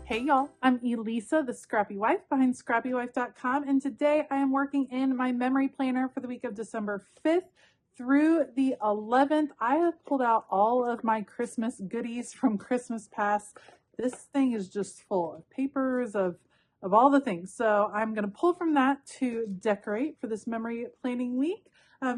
Hey y'all, I'm Elisa, the Scrappy Wife behind ScrappyWife.com, and today I am working in my memory planner for the week of December 5th through the 11th. I have pulled out all of my Christmas goodies from Christmas past. This thing is just full of papers, of all the things. So I'm going to pull from that to decorate for this memory planning week.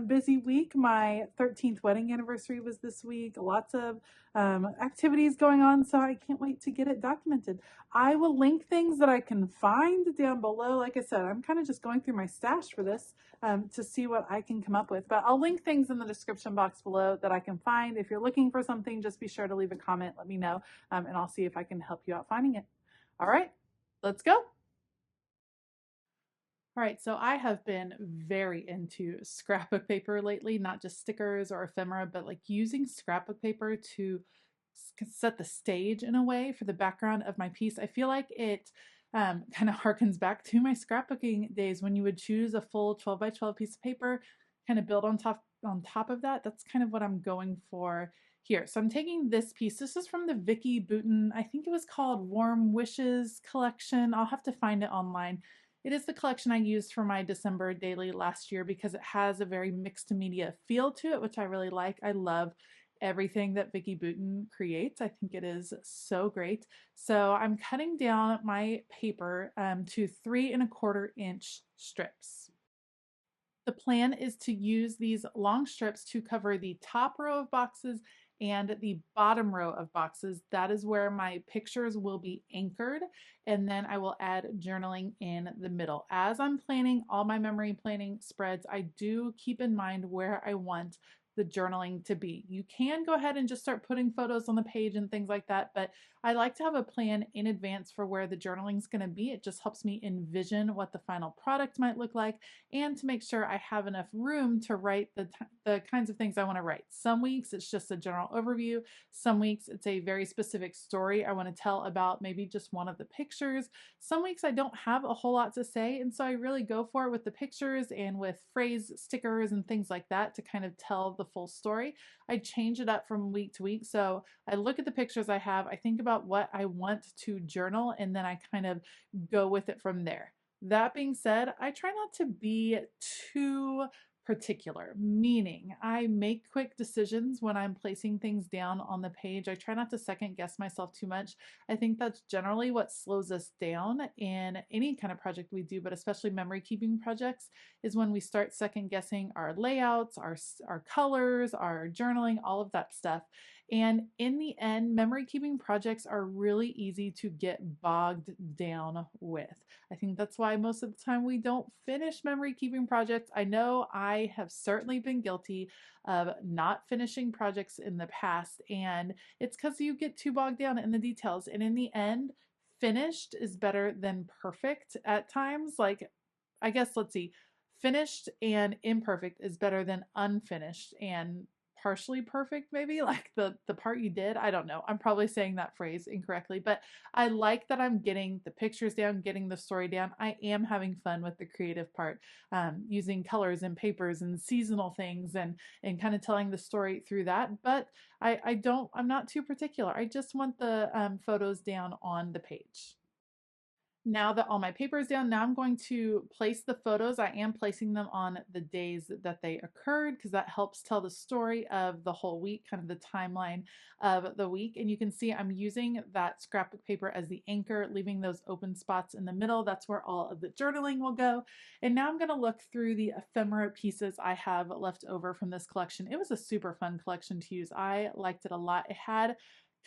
Busy week. My 13th wedding anniversary was this week. Lots of activities going on, so I can't wait to get it documented. I will link things that I can find down below. Like I said, I'm kind of just going through my stash for this to see what I can come up with. But I'll link things in the description box below that I can find. If you're looking for something, just be sure to leave a comment. Let me know, and I'll see if I can help you out finding it. All right, let's go. All right, so I have been very into scrapbook paper lately, not just stickers or ephemera, but like using scrapbook paper to set the stage in a way for the background of my piece. I feel like it kind of harkens back to my scrapbooking days when you would choose a full 12 by 12 piece of paper, kind of build on top of that. That's kind of what I'm going for here. So I'm taking this piece. This is from the Vicki Boutin, I think it was called Warm Wishes collection. I'll have to find it online. It is the collection I used for my December daily last year because it has a very mixed media feel to it, which I really like. I love everything that Vicki Boutin creates. I think it is so great. So I'm cutting down my paper to 3¼ inch strips. The plan is to use these long strips to cover the top row of boxes and the bottom row of boxes. That is where my pictures will be anchored, and then I will add journaling in the middle. As I'm planning all my memory planning spreads, I do keep in mind where I want the journaling to be. You can go ahead and just start putting photos on the page and things like that, but I like to have a plan in advance for where the journaling is going to be. It just helps me envision what the final product might look like and to make sure I have enough room to write the kinds of things I want to write. Some weeks it's just a general overview. Some weeks it's a very specific story I want to tell about maybe just one of the pictures. Some weeks I don't have a whole lot to say, and so I really go for it with the pictures and with phrase stickers and things like that to kind of tell the full story. I change it up from week to week. So I look at the pictures I have, I think about what I want to journal, and then I kind of go with it from there. That being said, I try not to be too particular, meaning I make quick decisions when I'm placing things down on the page. I try not to second guess myself too much. I think that's generally what slows us down in any kind of project we do, but especially memory keeping projects, is when we start second guessing our layouts, our colors, our journaling, all of that stuff. And in the end, memory keeping projects are really easy to get bogged down with. I think that's why most of the time we don't finish memory keeping projects. I know I have certainly been guilty of not finishing projects in the past, and it's because you get too bogged down in the details. And in the end, finished is better than perfect at times. Like, I guess, let's see, finished and imperfect is better than unfinished and partially perfect, maybe, like the part you did. I don't know, I'm probably saying that phrase incorrectly, but I like that I'm getting the pictures down, getting the story down. I am having fun with the creative part, using colors and papers and seasonal things and kind of telling the story through that. But I'm not too particular. I just want the photos down on the page. Now that all my paper is down, now I'm going to place the photos. I am placing them on the days that they occurred because that helps tell the story of the whole week, kind of the timeline of the week. And you can see I'm using that scrapbook paper as the anchor, leaving those open spots in the middle. That's where all of the journaling will go. And now I'm going to look through the ephemera pieces I have left over from this collection. It was a super fun collection to use. I liked it a lot. It had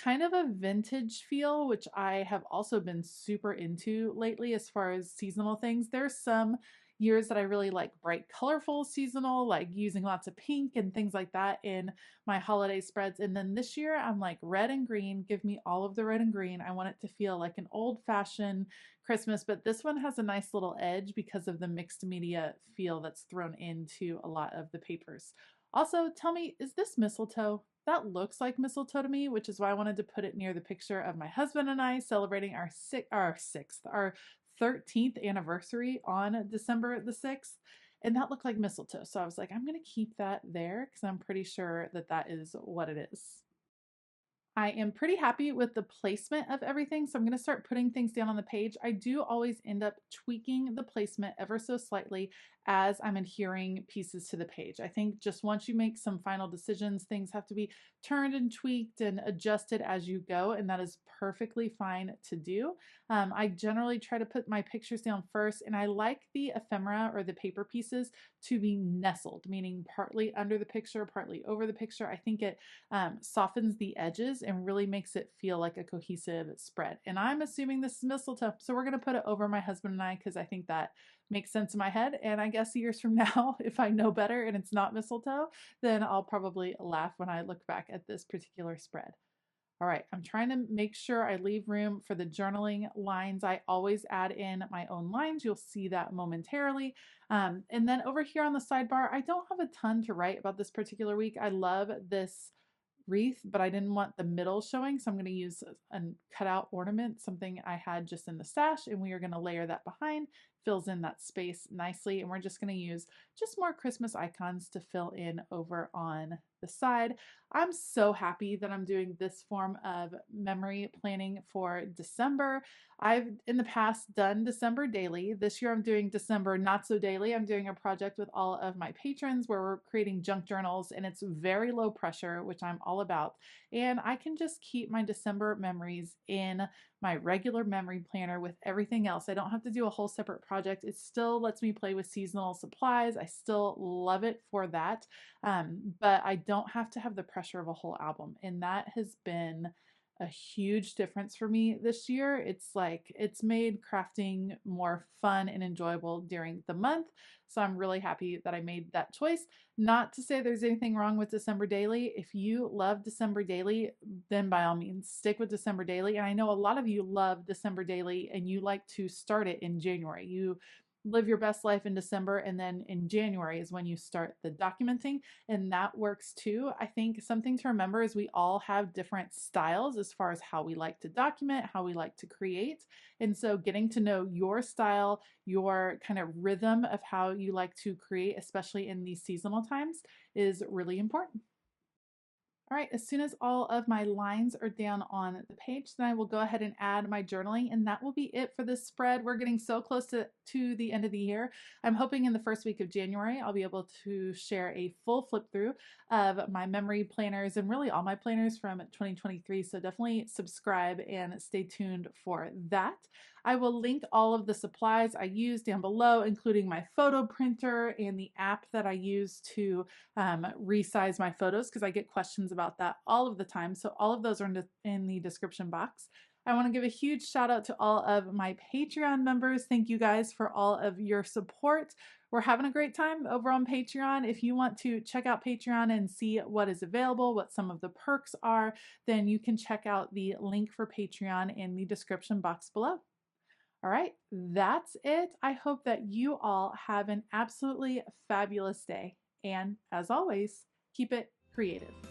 kind of a vintage feel, which I have also been super into lately as far as seasonal things. There's some years that I really like bright, colorful seasonal, like using lots of pink and things like that in my holiday spreads. And then this year I'm like red and green. Give me all of the red and green. I want it to feel like an old-fashioned Christmas, but this one has a nice little edge because of the mixed media feel that's thrown into a lot of the papers. Also, tell me, is this mistletoe? That looks like mistletoe to me, which is why I wanted to put it near the picture of my husband and I celebrating our 13th anniversary on December the 6th. And that looked like mistletoe. So I was like, I'm going to keep that there because I'm pretty sure that that is what it is. I am pretty happy with the placement of everything, so I'm going to start putting things down on the page. I do always end up tweaking the placement ever so slightly as I'm adhering pieces to the page. I think just once you make some final decisions, things have to be turned and tweaked and adjusted as you go, and that is perfectly fine to do. I generally try to put my pictures down first, and I like the ephemera or the paper pieces to be nestled, meaning partly under the picture, partly over the picture. I think it softens the edges and really makes it feel like a cohesive spread. And I'm assuming this is mistletoe, so we're going to put it over my husband and I because I think that makes sense in my head. And I guess years from now, if I know better and it's not mistletoe, then I'll probably laugh when I look back at this particular spread. All right, I'm trying to make sure I leave room for the journaling lines. I always add in my own lines. You'll see that momentarily. And then over here on the sidebar, I don't have a ton to write about this particular week. I love this wreath, but I didn't want the middle showing, so I'm going to use a cutout ornament, something I had just in the stash, and we are going to layer that behind. Fills in that space nicely, and we're just going to use just more Christmas icons to fill in over on the side. I'm so happy that I'm doing this form of memory planning for December. I've in the past done December daily. This year I'm doing December not so daily. I'm doing a project with all of my patrons where we're creating junk journals, and it's very low pressure, which I'm all about. And I can just keep my December memories in my regular memory planner with everything else. I don't have to do a whole separate project. It still lets me play with seasonal supplies. I still love it for that. But I don't have to have the pressure of a whole album. And that has been a huge difference for me this year. It's made crafting more fun and enjoyable during the month. So I'm really happy that I made that choice. Not to say there's anything wrong with December Daily. If you love December Daily, then by all means stick with December Daily. And I know a lot of you love December Daily and you like to start it in January. You live your best life in December, and then in January is when you start the documenting, and that works too. I think something to remember is we all have different styles as far as how we like to document, how we like to create. And so getting to know your style, your kind of rhythm of how you like to create, especially in these seasonal times, is really important. All right, as soon as all of my lines are down on the page, then I will go ahead and add my journaling, and that will be it for this spread. We're getting so close to the end of the year. I'm hoping in the first week of January, I'll be able to share a full flip through of my memory planners and really all my planners from 2023. So definitely subscribe and stay tuned for that. I will link all of the supplies I use down below, including my photo printer and the app that I use to resize my photos, because I get questions about that all of the time. So all of those are in the description box. I want to give a huge shout out to all of my Patreon members. Thank you guys for all of your support. We're having a great time over on Patreon. If you want to check out Patreon and see what is available, what some of the perks are, then you can check out the link for Patreon in the description box below. All right, that's it. I hope that you all have an absolutely fabulous day. And as always, keep it creative.